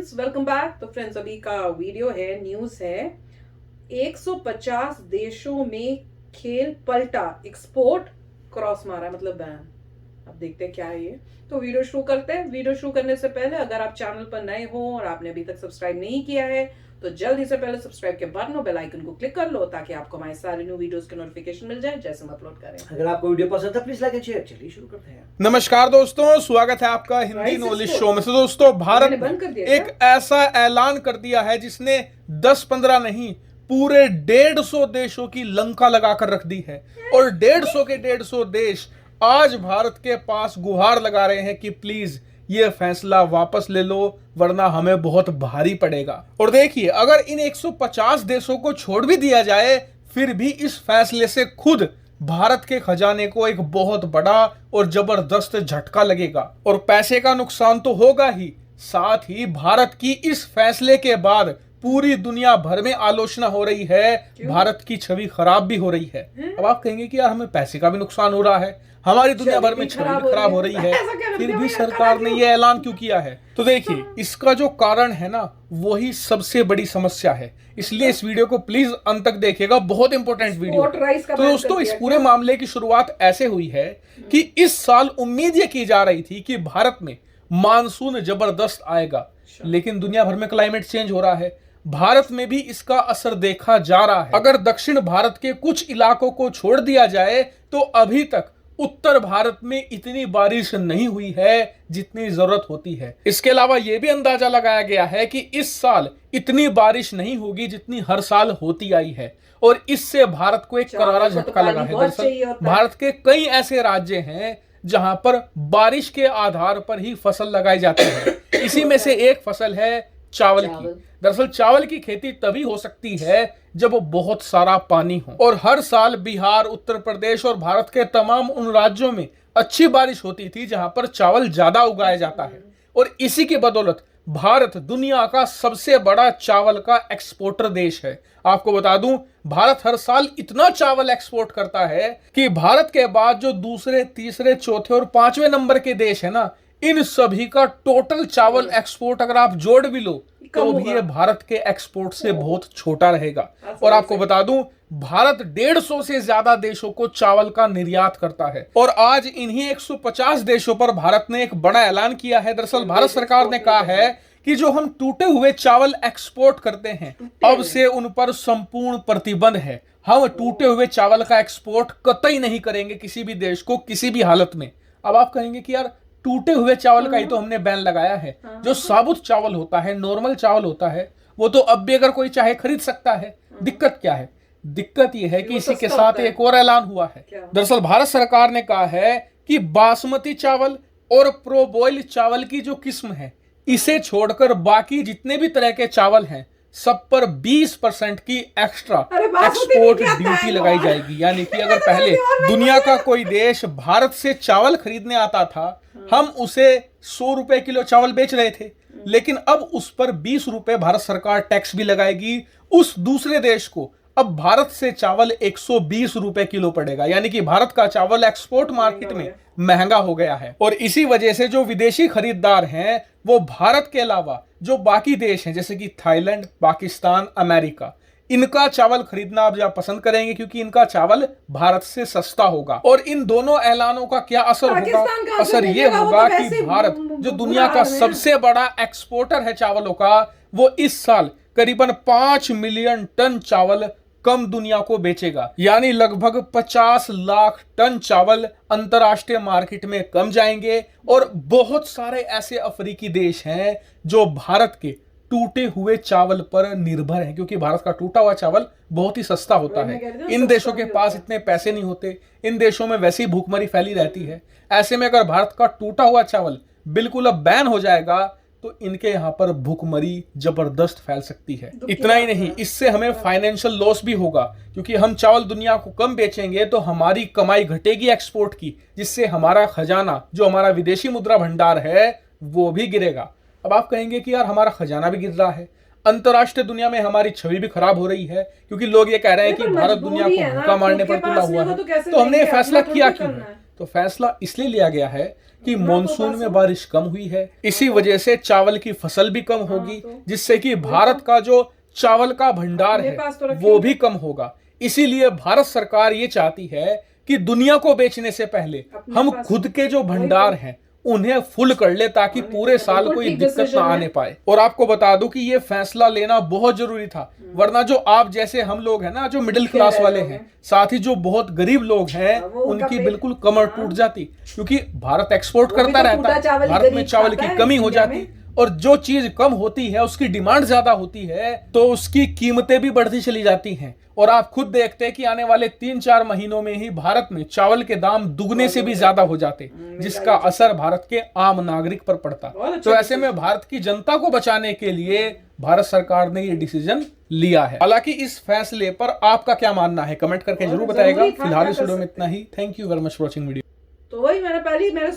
Friends, welcome back. तो friends, अभी का वीडियो है, न्यूज़ है। 150 देशों में खेल पलटा, एक्सपोर्ट क्रॉस मारा, मतलब बैन। अब देखते हैं क्या है ये। तो वीडियो शुरू करते हैं। वीडियो शुरू करने से पहले अगर आप चैनल पर नए हो और आपने अभी तक सब्सक्राइब नहीं किया है तो जल्दी से पहले सब्सक्राइब के बटन और बेल आइकन को क्लिक कर लो ताकि आपको हमारे सारे न्यू वीडियोस के नोटिफिकेशन मिल जाए जैसे हम अपलोड करें। अगर आपको वीडियो पसंद है प्लीज लाइक एंड शेयर। चलिए शुरू करते हैं। नमस्कार दोस्तों, स्वागत है आपका हिंदी नॉलेज शो में। दोस्तों, भारत ने एक ऐसा ऐलान कर दिया है जिसने 10-15 नहीं पूरे 150 देशों की लंका लगाकर रख दी है। और 150 के 150 देश आज भारत के पास गुहार लगा रहे हैं कि प्लीज ये फैसला वापस ले लो वरना हमें बहुत भारी पड़ेगा। और देखिए, अगर इन 150 देशों को छोड़ भी दिया जाए फिर भी इस फैसले से खुद भारत के खजाने को एक बहुत बड़ा और जबरदस्त झटका लगेगा। और पैसे का नुकसान तो होगा ही, साथ ही भारत की इस फैसले के बाद पूरी दुनिया भर में आलोचना हो रही है, भारत की छवि खराब भी हो रही है। अब आप कहेंगे कि यार हमें पैसे का भी नुकसान हो रहा है, हमारी दुनिया भर में छवि भी खराब हो रही है, फिर भी सरकार ने यह ऐलान क्यों किया है? तो देखिए, इसका जो कारण है ना वही सबसे बड़ी समस्या है। इसलिए इस वीडियो को प्लीज अंत तक देखिएगा, बहुत इंपॉर्टेंट वीडियो। तो दोस्तों, इस पूरे मामले की शुरुआत ऐसे हुई है कि इस साल उम्मीद ये की जा रही थी कि भारत में मानसून जबरदस्त आएगा, लेकिन दुनिया भर में क्लाइमेट चेंज हो रहा है, भारत में भी इसका असर देखा जा रहा है। अगर दक्षिण भारत के कुछ इलाकों को छोड़ दिया जाए तो अभी तक उत्तर भारत में इतनी बारिश नहीं हुई है जितनी जरूरत होती है। इसके अलावा यह भी अंदाजा लगाया गया है कि इस साल इतनी बारिश नहीं होगी जितनी हर साल होती आई है, और इससे भारत को एक करारा झटका लगा है। दरअसल भारत के कई ऐसे राज्य हैं जहां पर बारिश के आधार पर ही फसल लगाई जाती है। इसी में से एक फसल है चावल की। दरअसल चावल की खेती तभी हो सकती है जब बहुत सारा पानी हो, और हर साल बिहार, उत्तर प्रदेश और भारत के तमाम उन राज्यों में अच्छी बारिश होती थी जहां पर चावल ज्यादा उगाया जाता है। और इसी की बदौलत भारत दुनिया का सबसे बड़ा चावल का एक्सपोर्टर देश है। आपको बता दूं, भारत हर साल इतना चावल एक्सपोर्ट करता है कि भारत के बाद जो दूसरे, तीसरे, चौथे और 5वें नंबर के देश है ना, इन सभी का टोटल चावल एक्सपोर्ट अगर आप जोड़ भी लो तो भी ये भारत के एक्सपोर्ट से बहुत छोटा रहेगा। और आपको बता दूं, भारत 150 से ज्यादा देशों को चावल का निर्यात करता है। और आज इन्हीं 150 देशों पर भारत ने एक बड़ा ऐलान किया है। दरअसल भारत सरकार ने कहा है कि जो हम टूटे हुए चावल एक्सपोर्ट करते हैं अब से उन पर संपूर्ण प्रतिबंध है। हम टूटे हुए चावल का एक्सपोर्ट कतई नहीं करेंगे किसी भी देश को, किसी भी हालत में। अब आप कहेंगे कि यार टूटे हुए चावल का ही तो हमने बैन लगाया है, जो साबुत चावल होता है, नॉर्मल चावल होता है, वो तो अब भी अगर कोई चाहे खरीद सकता है। दिक्कत क्या है? दिक्कत यह है कि इसी के साथ एक और ऐलान हुआ है। दरअसल भारत सरकार ने कहा है कि बासमती चावल और प्रोबॉइल चावल की जो किस्म है, इसे छोड़कर बाकी जितने भी तरह के चावल हैं सब पर 20% की एक्स्ट्रा एक्सपोर्ट ड्यूटी लगाई जाएगी। यानी कि अगर पहले दुनिया का कोई देश भारत से चावल खरीदने आता था, हम उसे 100 रुपए किलो चावल बेच रहे थे, लेकिन अब उस पर 20 रुपए भारत सरकार टैक्स भी लगाएगी। उस दूसरे देश को अब भारत से चावल 120 रुपए किलो पड़ेगा। यानी कि भारत का चावल एक्सपोर्ट मार्केट में महंगा हो गया है। और इसी वजह से जो विदेशी खरीदार हैं वो भारत के अलावा जो बाकी देश हैं जैसे कि थाईलैंड, पाकिस्तान, अमेरिका, इनका चावल खरीदना अब आप पसंद करेंगे क्योंकि इनका चावल भारत से सस्ता होगा। और इन दोनों ऐलानों का क्या असर होगा? असर ये होगा कि भारत जो दुनिया का सबसे बड़ा एक्सपोर्टर है चावलों का, वो इस साल करीबन 5 मिलियन टन चावल कम दुनिया को बेचेगा। यानी लगभग 50 लाख टन चावल अंतरराष्ट्रीय मार्केट में कम जाएंगे। और बहुत सारे ऐसे अफ्रीकी देश हैं जो भारत के टूटे हुए चावल पर निर्भर हैं, क्योंकि भारत का टूटा हुआ चावल बहुत ही सस्ता होता है। इन देशों के पास इतने पैसे नहीं होते, इन देशों में वैसी भूखमरी फैली रहती है। ऐसे में अगर भारत का टूटा हुआ चावल बिल्कुल अब बैन हो जाएगा तो इनके यहां पर भूखमरी जबरदस्त फैल सकती है। इतना ही नहीं, इससे हमें फाइनेंशियल लॉस भी होगा, क्योंकि हम चावल दुनिया को कम बेचेंगे तो हमारी कमाई घटेगी एक्सपोर्ट की, जिससे हमारा खजाना, जो हमारा विदेशी मुद्रा भंडार है, वो भी गिरेगा। अब आप कहेंगे कि यार हमारा खजाना भी गिर रहा है, अंतरराष्ट्रीय दुनिया में हमारी छवि भी खराब हो रही है, क्योंकि लोग ये कह रहे हैं कि भारत दुनिया को भूखा मारने पर तुला हुआ है, तो हमने ये फैसला किया क्यों? तो फैसला इसलिए लिया गया है कि मॉनसून में बारिश कम हुई है, इसी वजह से चावल की फसल भी कम होगी, जिससे कि भारत का जो चावल का भंडार है वो भी कम होगा। इसीलिए भारत सरकार ये चाहती है कि दुनिया को बेचने से पहले हम खुद के जो भंडार हैं उन्हें फुल कर ले, ताकि पूरे साल कोई दिक्कत ना आने पाए। और आपको बता दूं कि ये फैसला लेना बहुत जरूरी था, वरना जो आप जैसे हम लोग हैं ना, जो मिडिल क्लास वाले हैं, साथ ही जो बहुत गरीब लोग हैं, उनकी बिल्कुल कमर टूट जाती, क्योंकि भारत एक्सपोर्ट करता रहता है, भारत में चावल की कमी हो जाती, और जो चीज कम होती है उसकी डिमांड ज्यादा होती है, तो उसकी कीमतें भी बढ़ती चली जाती हैं। और आप खुद देखते हैं कि आने वाले 3-4 महीनों में ही भारत में चावल के दाम दुगने से भी ज्यादा हो जाते, जिसका असर भारत के आम नागरिक पर पड़ता। तो ऐसे में भारत की जनता को बचाने के लिए भारत सरकार ने ये डिसीजन लिया है। हालांकि इस फैसले पर आपका क्या मानना है, कमेंट करके जरूर बताएगा। फिलहाल इस वीडियो में इतना ही। Thank you very much for watching video. तो वही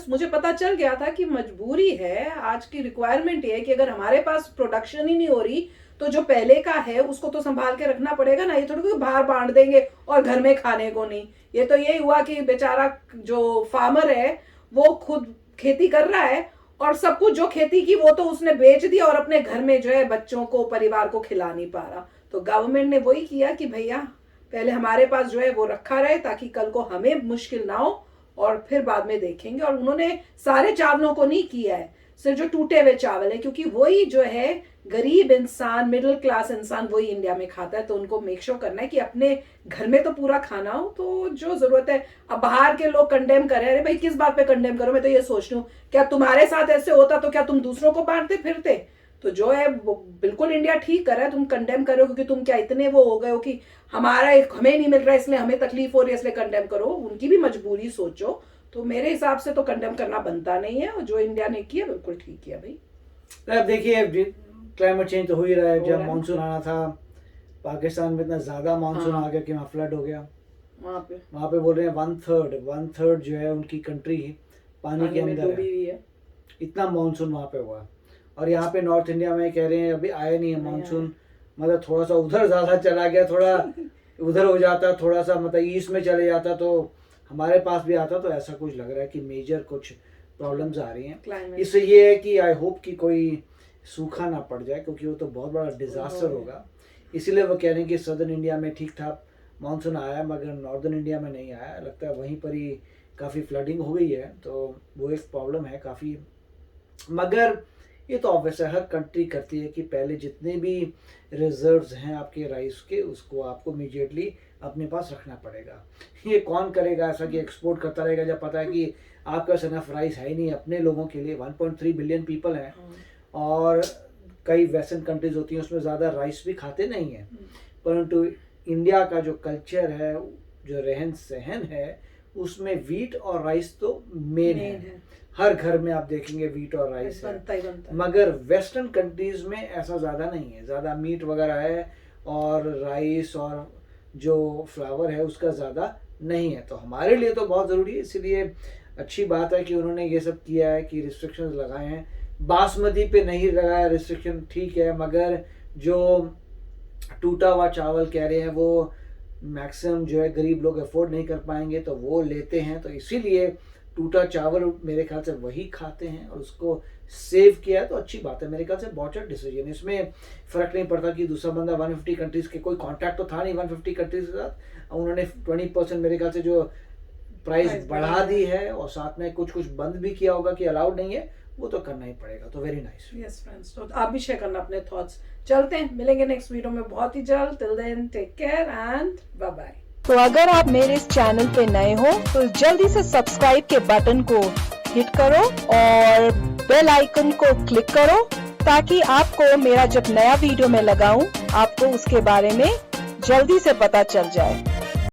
मुझे पता चल गया था कि मजबूरी है, आज की रिक्वायरमेंट ये है कि अगर हमारे पास प्रोडक्शन ही नहीं हो रही तो जो पहले का है उसको तो संभाल के रखना पड़ेगा ना। ये थोड़ी कोई बाहर बांट देंगे और घर में खाने को नहीं। ये तो यही हुआ कि बेचारा जो फार्मर है वो खुद खेती कर रहा है और सब कुछ जो खेती की वो तो उसने बेच दिया और अपने घर में जो है बच्चों को, परिवार को खिला नहीं पा रहा। तो गवर्नमेंट ने वही किया कि भैया पहले हमारे पास जो है वो रखा रहे, ताकि कल को हमें मुश्किल ना हो और फिर बाद में देखेंगे। और उन्होंने सारे चावलों को नहीं किया है, सिर्फ जो टूटे हुए चावल है, क्योंकि वही जो है गरीब इंसान, मिडिल क्लास इंसान वही इंडिया में खाता है। तो उनको मेक श्योर करना है कि अपने घर में तो पूरा खाना हो। तो जो जरूरत है, अब बाहर के लोग कंडेम कर रहे हैं, अरे भाई किस बात पे कंडेम करो। मैं तो ये सोच रही हूँ, क्या तुम्हारे साथ ऐसे होता तो क्या तुम दूसरों को बांटते फिरते? तो जो है वो बिल्कुल इंडिया ठीक कर रहा है, तुम कंडेम करो क्योंकि तुम क्या इतने वो हो गए हो कि हमें नहीं मिल रहा है इसलिए हमें तकलीफ हो रही है इसलिए कंडेम करो। उनकी भी मजबूरी सोचो। तो मेरे हिसाब से तो कंडेम करना बनता नहीं है, और जो इंडिया ने किया बिल्कुल ठीक किया भाई। अब देखिए क्लाइमेट चेंज तो हो ही रहा है। जब मानसून आना था पाकिस्तान में इतना ज्यादा मानसून आ गया कि वहाँ फ्लड हो गया। वहाँ पे बोल रहे हैं 1/3 जो है उनकी कंट्री पानी के अंदर है। इतना मानसून वहाँ पे हुआ। और यहाँ पे नॉर्थ इंडिया में कह रहे हैं अभी आया नहीं है मानसून, मतलब थोड़ा सा उधर ज्यादा चला गया, थोड़ा उधर हो जाता, थोड़ा सा मतलब ईस्ट में चले जाता तो हमारे पास भी आता। तो ऐसा कुछ लग रहा है कि मेजर कुछ प्रॉब्लम्स आ रही हैं। इससे ये है कि आई होप कि कोई सूखा ना पड़ जाए, क्योंकि वो तो बहुत बड़ा डिजास्टर होगा। इसीलिए वो कह रहे हैं कि सदर्न इंडिया में ठीक ठाक मानसून आया, मगर नॉर्दर्न इंडिया में नहीं आया। लगता है वहीं पर ही काफ़ी फ्लडिंग हो गई है, तो वो एक प्रॉब्लम है काफ़ी। मगर ये तो ऑब्वियस है, हर कंट्री करती है कि पहले जितने भी रिजर्व्स हैं आपके राइस के, उसको आपको इमीडिएटली अपने पास रखना पड़ेगा। ये कौन करेगा ऐसा कि एक्सपोर्ट करता रहेगा जब पता है कि आपका इनफ राइस है ही नहीं अपने लोगों के लिए। 1.3 बिलियन पीपल हैं और कई वेस्टर्न कंट्रीज होती हैं उसमें ज़्यादा राइस भी खाते नहीं हैं, परंतु इंडिया का जो कल्चर है, जो रहन सहन है, उसमें वीट और राइस तो मेन है। हर घर में आप देखेंगे वीट और राइस है। मगर वेस्टर्न कंट्रीज में ऐसा ज़्यादा नहीं है, ज़्यादा मीट वगैरह है और राइस और जो फ्लावर है उसका ज़्यादा नहीं है। तो हमारे लिए तो बहुत ज़रूरी है, इसीलिए अच्छी बात है कि उन्होंने ये सब किया है कि रिस्ट्रिक्शंस लगाए हैं। बासमती पे नहीं लगाया रिस्ट्रिक्शन, ठीक है, मगर जो टूटा हुआ चावल कह रहे हैं वो मैक्सिमम जो है गरीब लोग अफोर्ड नहीं कर पाएंगे तो वो लेते हैं। तो इसीलिए टूटा चावल मेरे ख्याल से वही खाते हैं और उसको सेव किया है, तो अच्छी बात है। मेरे ख्याल से बहुत अच्छा डिसीजन। इसमें फ़र्क नहीं पड़ता कि दूसरा बंदा 150 कंट्रीज़ के, कोई कॉन्टैक्ट तो था नहीं 150 कंट्रीज़ के साथ। उन्होंने 20% मेरे ख्याल से जो प्राइस बढ़ा दी है और साथ में कुछ बंद भी किया होगा कि अलाउड नहीं है, वो तो करना ही पड़ेगा। तो वेरी नाइस। यस फ्रेंड्स, तो आप भी शेयर करना अपने थॉट्स। चलते हैं, मिलेंगे नेक्स्ट वीडियो में बहुत ही जल्द। Till then take care and bye bye. तो अगर आप मेरे इस चैनल पे नए हो तो जल्दी से सब्सक्राइब के बटन को हिट करो और बेल आइकन को क्लिक करो, ताकि आपको मेरा जब नया वीडियो मैं लगाऊं आपको उसके बारे में जल्दी से पता चल जाए।